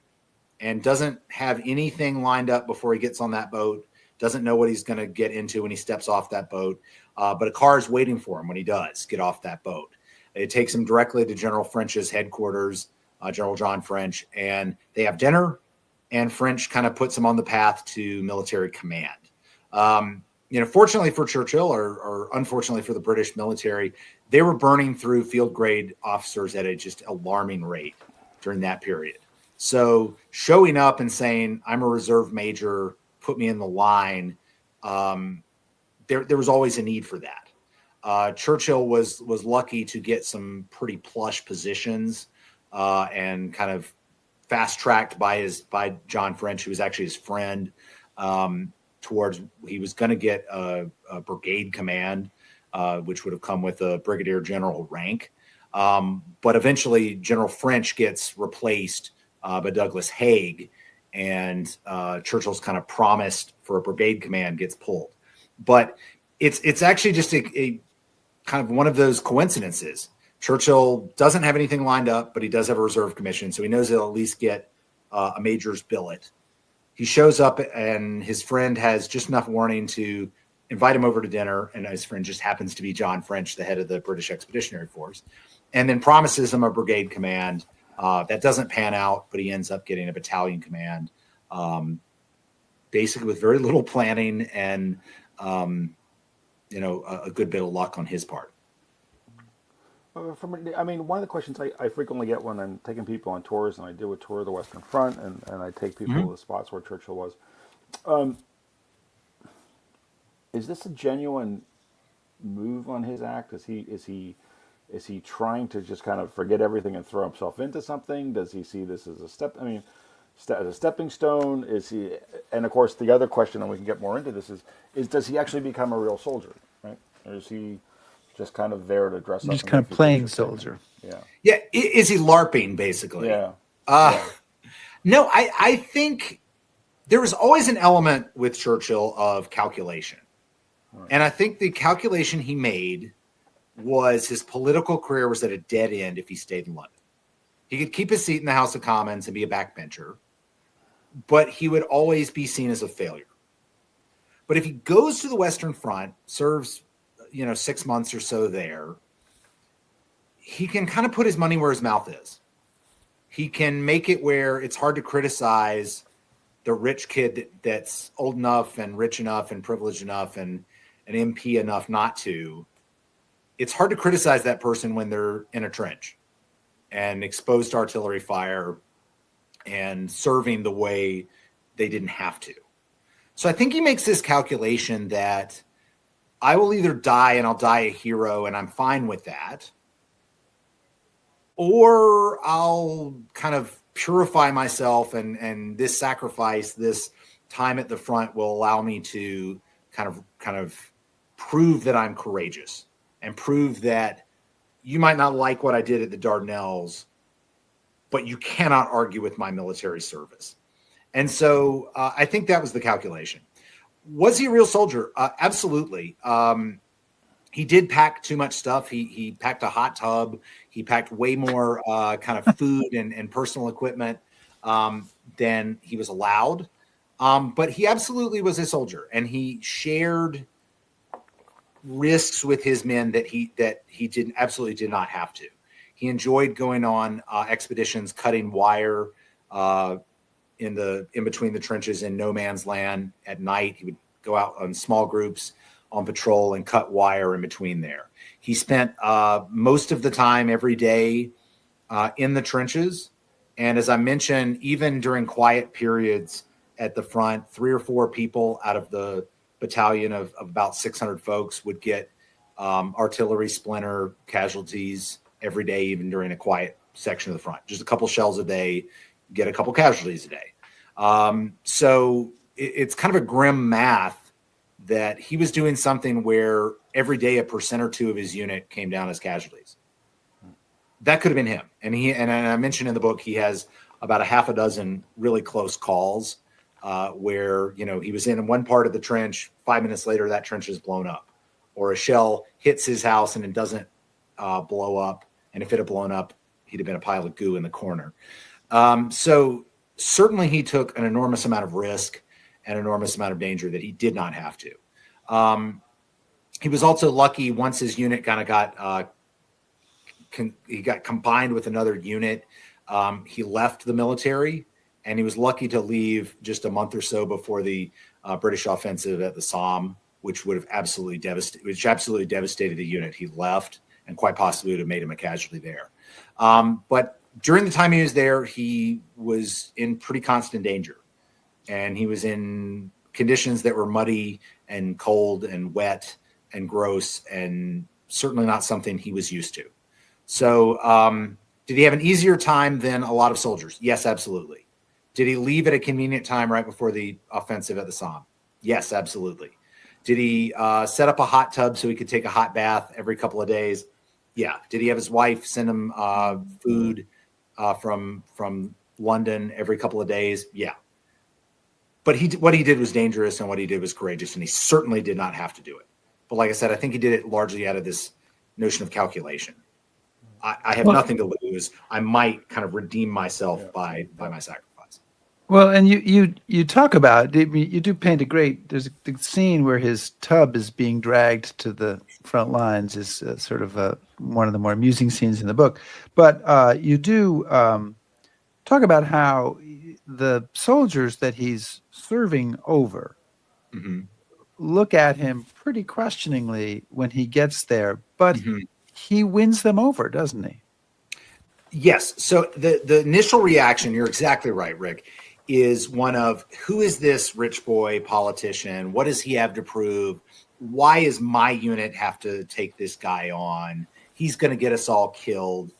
and doesn't have anything lined up before he gets on that boat, doesn't know what he's going to get into when he steps off that boat. But a car is waiting for him when he does get off that boat. It takes him directly to General French's headquarters, General John French, and they have dinner, and French kind of puts him on the path to military command. Fortunately for Churchill, or unfortunately for the British military, they were burning through field grade officers at a just alarming rate during that period. So showing up and saying, I'm a reserve major, put me in the line, there was always a need for that. Churchill was lucky to get some pretty plush positions and kind of fast-tracked by John French, who was actually his friend, towards he was going to get a brigade command, which would have come with a brigadier general rank. But eventually General French gets replaced by Douglas Haig, and Churchill's kind of promised for a brigade command gets pulled. But it's actually just a kind of one of those coincidences. Churchill doesn't have anything lined up, but he does have a reserve commission, so he knows he'll at least get a major's billet. He shows up, and his friend has just enough warning to invite him over to dinner, and his friend just happens to be John French, the head of the British Expeditionary Force, and then promises him a brigade command. That doesn't pan out, but he ends up getting a battalion command, basically with very little planning and a good bit of luck on his part. One of the questions I frequently get when I'm taking people on tours, and I do a tour of the Western Front, and I take people to the spots where Churchill was, is this a genuine move on his act? Is he trying to just kind of forget everything and throw himself into something? Does he see this as a as a stepping stone? Is he? And of course, the other question, and we can get more into this, is does he actually become a real soldier, right? Or is he just kind of there to dress up? Just kind of playing soldier. Yeah. Yeah. Is he LARPing, basically? Yeah. No, I think there was always an element with Churchill of calculation. Right. And I think the calculation he made was his political career was at a dead end if he stayed in London. He could keep his seat in the House of Commons and be a backbencher, but he would always be seen as a failure. But if he goes to the Western Front, serves 6 months or so there, he can kind of put his money where his mouth is. He can make it where it's hard to criticize the rich kid that's old enough and rich enough and privileged enough and an MP enough not to. It's hard to criticize that person when they're in a trench and exposed to artillery fire and serving the way they didn't have to. So I think he makes this calculation that I will either die and I'll die a hero and I'm fine with that, or I'll kind of purify myself and this sacrifice, this time at the front will allow me to kind of prove that I'm courageous and prove that you might not like what I did at the Dardanelles, but you cannot argue with my military service. And so I think that was the calculation. Was he a real soldier? Absolutely. He did pack too much stuff. He packed a hot tub. He packed way more kind of food and personal equipment than he was allowed. But he absolutely was a soldier, and he shared risks with his men that he absolutely did not have to. He enjoyed going on expeditions, cutting wire in between the trenches in no man's land at night. He would go out on small groups on patrol and cut wire in between there. He spent most of the time every day in the trenches. And as I mentioned, even during quiet periods at the front, 3 or 4 people out of the battalion of about 600 folks would get artillery splinter casualties every day, even during a quiet section of the front. Just a couple shells a day, get a couple casualties a day. So it's kind of a grim math that he was doing something where every day 1% or 2% of his unit came down as casualties. That could have been him. And I mentioned in the book, he has about a half a dozen really close calls where, he was in one part of the trench, 5 minutes later, that trench is blown up, or a shell hits his house and it doesn't blow up. And if it had blown up, he'd have been a pile of goo in the corner. So certainly he took an enormous amount of risk, an enormous amount of danger that he did not have to. He was also lucky once his unit kind of got he got combined with another unit. He left the military, and he was lucky to leave just a month or so before the British offensive at the Somme, which would have absolutely devastated the unit. He left, and quite possibly would have made him a casualty there. But during the time he was there, he was in pretty constant danger, and he was in conditions that were muddy and cold and wet and gross, and certainly not something he was used to. So did he have an easier time than a lot of soldiers? Yes, absolutely. Did he leave at a convenient time right before the offensive at the Somme? Yes, absolutely. Did he set up a hot tub so he could take a hot bath every couple of days? Yeah. Did he have his wife send him food from London every couple of days? Yeah. But what he did was dangerous, and what he did was courageous, and he certainly did not have to do it. But like I said, I think he did it largely out of this notion of calculation. I have nothing to lose. I might kind of redeem myself by my sacrifice. Well, and you talk about, you do paint there's the scene where his tub is being dragged to the front lines is sort of one of the more amusing scenes in the book. But you do talk about how the soldiers that he's serving over look at him pretty questioningly when he gets there, but he wins them over, doesn't he? Yes. So the initial reaction, you're exactly right, Rick, is one of, who is this rich boy politician? What does he have to prove? Why does my unit have to take this guy on? He's going to get us all killed.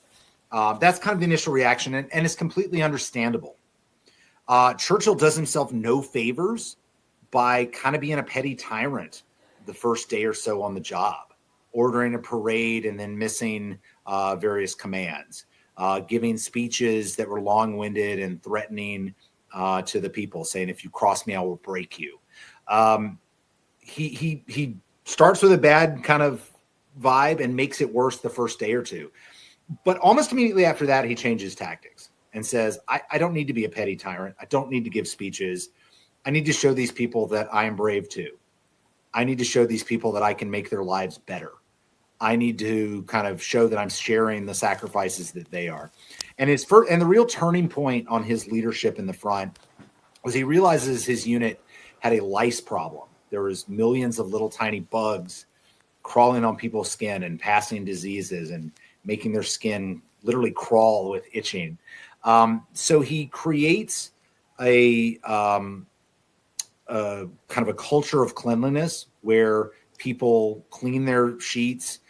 That's kind of the initial reaction, and it's completely understandable. Churchill does himself no favors by kind of being a petty tyrant the first day or so on the job, ordering a parade and then missing various commands, giving speeches that were long-winded and threatening to the people, saying, if you cross me, I will break you. He starts with a bad kind of vibe and makes it worse the first day or two. But almost immediately after that, he changes tactics and says, I don't need to be a petty tyrant. I don't need to give speeches. I need to show these people that I am brave too. I need to show these people that I can make their lives better. I need to kind of show that I'm sharing the sacrifices that they are. And the real turning point on his leadership in the front was he realizes his unit had a lice problem. There was millions of little tiny bugs crawling on people's skin and passing diseases and making their skin literally crawl with itching. So he creates a kind of a culture of cleanliness where people clean their sheets,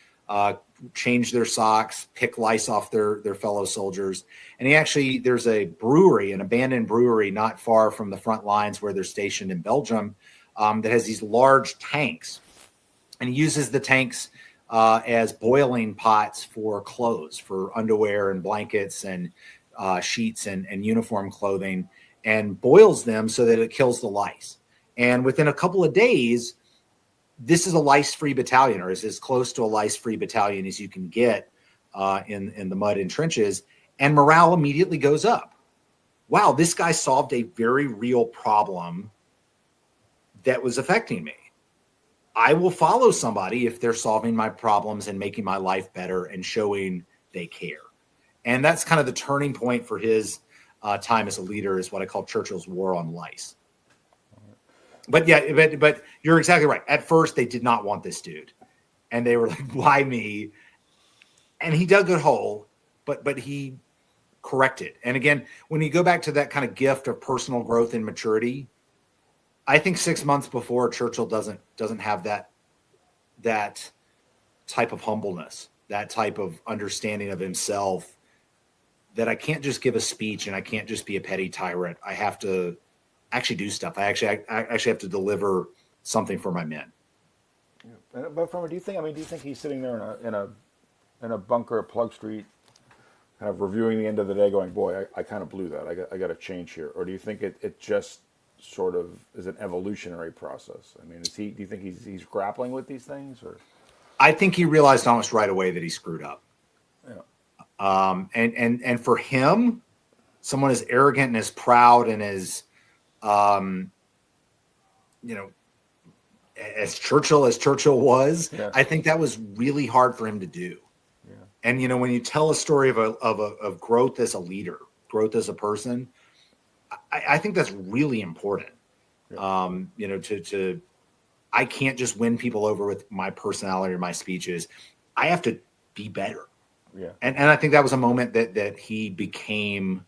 change their socks, pick lice off their fellow soldiers. And there's a brewery, an abandoned brewery not far from the front lines where they're stationed in Belgium, that has these large tanks. And he uses the tanks as boiling pots for clothes, for underwear and blankets and sheets and uniform clothing, and boils them so that it kills the lice. And within a couple of days, this is a lice-free battalion, or is as close to a lice-free battalion as you can get in the mud and trenches. And morale immediately goes up. Wow, this guy solved a very real problem that was affecting me. I will follow somebody if they're solving my problems and making my life better and showing they care. And that's kind of the turning point for his time as a leader, is what I call Churchill's war on lice. But yeah, but you're exactly right. At first, they did not want this dude. And they were like, why me? And he dug a hole, but he corrected. And again, when you go back to that kind of gift of personal growth and maturity, I think 6 months before, Churchill doesn't have that type of humbleness, that type of understanding of himself, that I can't just give a speech and I can't just be a petty tyrant. I have to actually do stuff. I actually have to deliver something for my men. Yeah. But do you think he's sitting there in a bunker at Plug Street, kind of reviewing the end of the day, going, boy, I kind of blew that. I got to change here? Or do you think it just sort of is an evolutionary process? I mean, do you think he's grappling with these things? Or I think he realized almost right away that he screwed up. Yeah. And for him, someone as arrogant and as proud and as as Churchill was, yeah. I think that was really hard for him to do. Yeah. And when you tell a story of growth as a leader, growth as a person, I think that's really important. Yeah. I can't just win people over with my personality or my speeches. I have to be better. Yeah. And I think that was a moment that he became,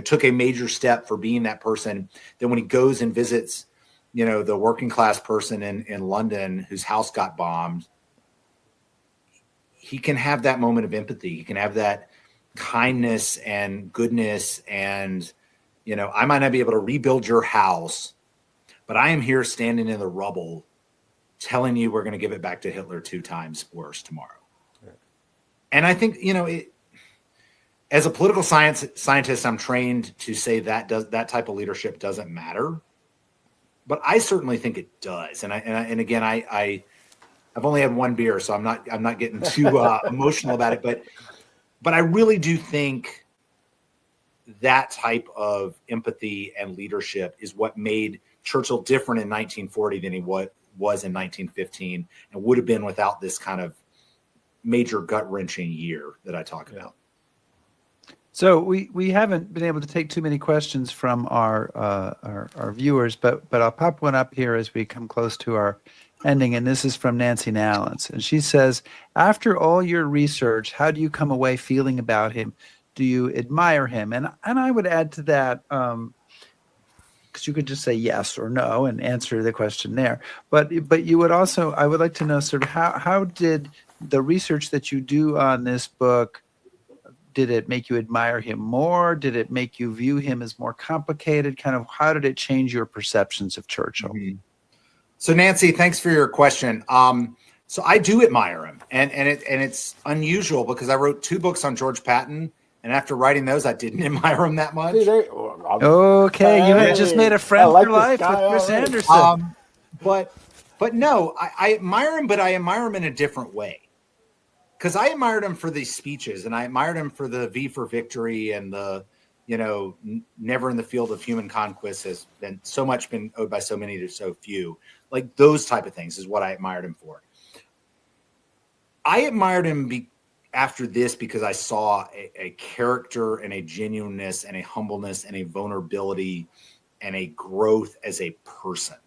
took a major step for being that person. Then when he goes and visits, the working class person in London whose house got bombed, he can have that moment of empathy. He can have that kindness and goodness and, I might not be able to rebuild your house, but I am here standing in the rubble telling you we're going to give it back to Hitler 2 times worse tomorrow. Yeah. And I think, as a political scientist, I'm trained to say that type of leadership doesn't matter, but I certainly think it does. And again, I've only had one beer, so I'm not getting too emotional about it, but I really do think that type of empathy and leadership is what made Churchill different in 1940 than he was in 1915, and would have been without this kind of major gut-wrenching year that I talk about. So we haven't been able to take too many questions from our viewers, but I'll pop one up here as we come close to our ending, and this is from Nancy Nallens, and she says, after all your research, how do you come away feeling about him? Do you admire him? And I would add to that, because you could just say yes or no and answer the question there. But you would also, I would like to know sort of how did the research that you do on this book, did it make you admire him more? Did it make you view him as more complicated? Kind of how did it change your perceptions of Churchill? Mm-hmm. So Nancy, thanks for your question. So I do admire him, and it's unusual because I wrote 2 books on George Patton. And after writing those, I didn't admire him that much. Okay, you have just made a friend for life with Chris Anderson. But no, I admire him, but I admire him in a different way. Because I admired him for these speeches, and I admired him for the V for Victory and the, never in the field of human conquest has been so much been owed by so many to so few. Like those type of things is what I admired him for. I admired him after this because I saw a character and a genuineness and a humbleness and a vulnerability and a growth as a person.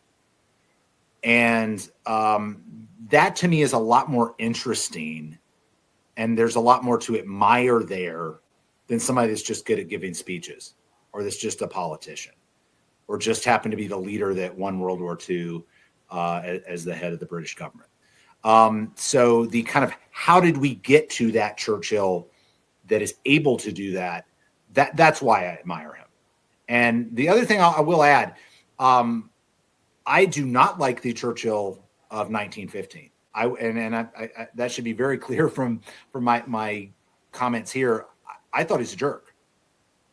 And that to me is a lot more interesting, and there's a lot more to admire there than somebody that's just good at giving speeches, or that's just a politician, or just happened to be the leader that won World War II as the head of the British government. So the kind of how did we get to that Churchill that is able to do that's why I admire him. And the other thing I will add, I do not like the Churchill of 1915. I that should be very clear from my comments here. I thought he's a jerk.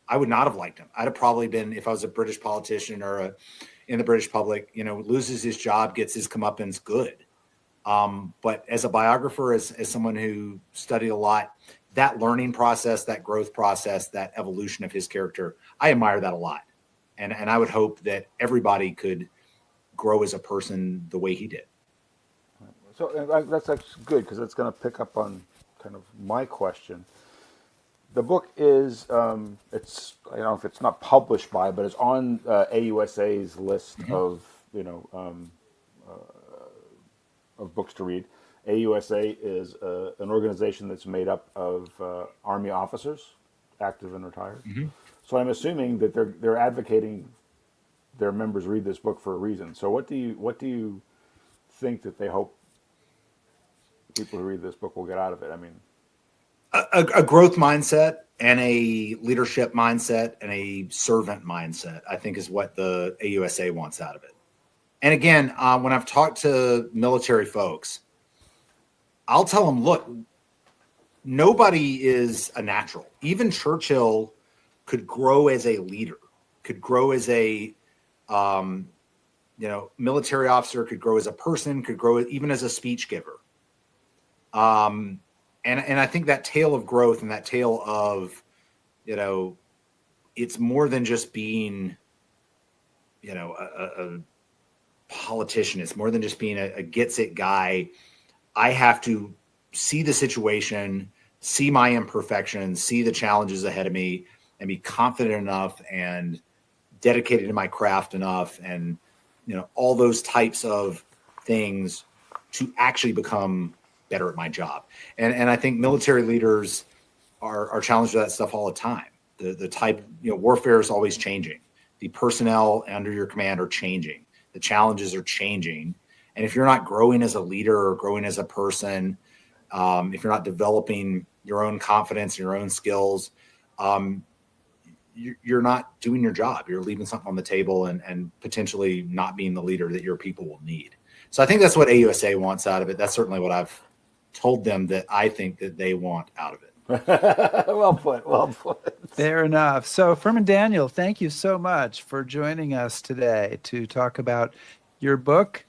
I would not have liked him. I'd have probably been, if I was a British politician or in the British public, loses his job, gets his comeuppance, good. But as a biographer, as someone who studied a lot, that learning process, that growth process, that evolution of his character, I admire that a lot. And I would hope that everybody could grow as a person the way he did. So that's actually good, because it's going to pick up on kind of my question. The book is, it's, I don't know if it's not published by, but it's on AUSA's list of books to read. AUSA is an organization that's made up of Army officers, active and retired. So I'm assuming that they're advocating their members read this book for a reason. So what do you think that they hope people who read this book will get out of it? I mean, a growth mindset and a leadership mindset and a servant mindset, I think, is what the AUSA wants out of it. And again, when I've talked to military folks, I'll tell them, look, nobody is a natural. Even Churchill could grow as a leader, could grow as a military officer, could grow as a person, could grow even as a speech giver. And I think that tale of growth and that tale of, it's more than just being, a politician. It's more than just being a gets it guy. I have to see the situation, see my imperfections, see the challenges ahead of me, and be confident enough and dedicated to my craft enough, and all those types of things to actually become better at my job. And I think military leaders are challenged with that stuff all the time. The type, warfare is always changing. The personnel under your command are changing. The challenges are changing. And if you're not growing as a leader or growing as a person, if you're not developing your own confidence, your own skills, you're not doing your job. You're leaving something on the table and potentially not being the leader that your people will need. So I think that's what AUSA wants out of it. That's certainly what I've told them that I think that they want out of it. Well put. Fair enough. So Furman Daniel, thank you so much for joining us today to talk about your book,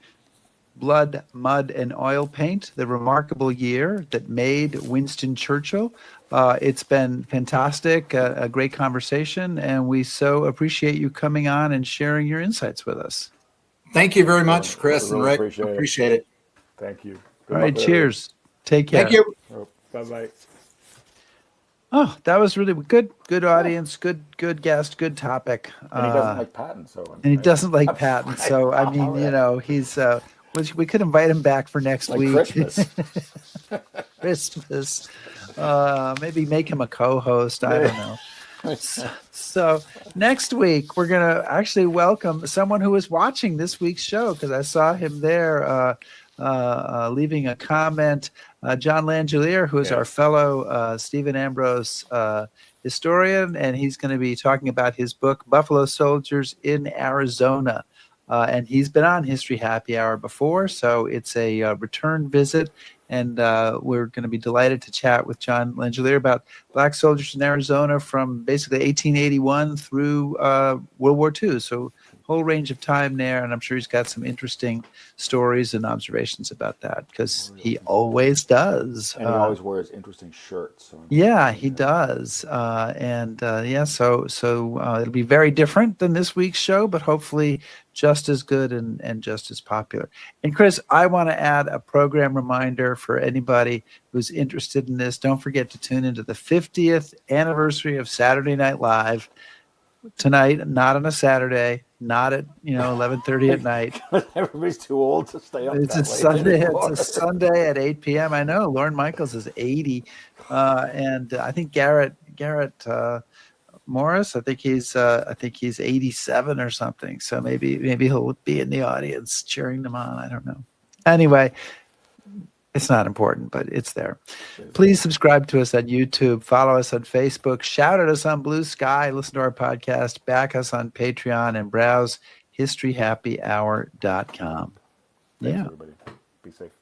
Blood, Mud, and Oil Paint, The Remarkable Year That Made Winston Churchill. It's been fantastic, a great conversation, and we so appreciate you coming on and sharing your insights with us. Thank you very much, Chris and Rick. Appreciate it. Thank you. All right, cheers. Take care. Thank you. Bye-bye. Oh, that was really good. Good audience, good guest, good topic. And he doesn't like Patton, so. And he doesn't like Patton, so I mean, he's. We could invite him back for next week. Christmas. Christmas. Maybe make him a co-host. I don't know. So next week we're gonna actually welcome someone who is watching this week's show, because I saw him there leaving a comment. John Langelier, who is our fellow Stephen Ambrose historian, and he's going to be talking about his book, Buffalo Soldiers in Arizona. And he's been on History Happy Hour before, so it's a return visit. And we're going to be delighted to chat with John Langelier about Black soldiers in Arizona from basically 1881 through World War II. So whole range of time there, and I'm sure he's got some interesting stories and observations about that, because he always does. And he always wears interesting shirts. So yeah, he does. So it'll be very different than this week's show, but hopefully just as good and just as popular. And Chris, I want to add a program reminder for anybody who's interested in this. Don't forget to tune into the 50th anniversary of Saturday Night Live tonight, not on a Saturday, not at 11:30 at night. Everybody's too old to stay up. It's a Sunday. It's a Sunday at 8 p.m. I know Lorne Michaels is 80, and I think Garrett Morris. I think he's 87 or something. So maybe he'll be in the audience cheering them on. I don't know. Anyway. It's not important, but it's there. Please subscribe to us on YouTube. Follow us on Facebook. Shout at us on Blue Sky. Listen to our podcast. Back us on Patreon and browse historyhappyhour.com. Thanks, everybody. Be safe.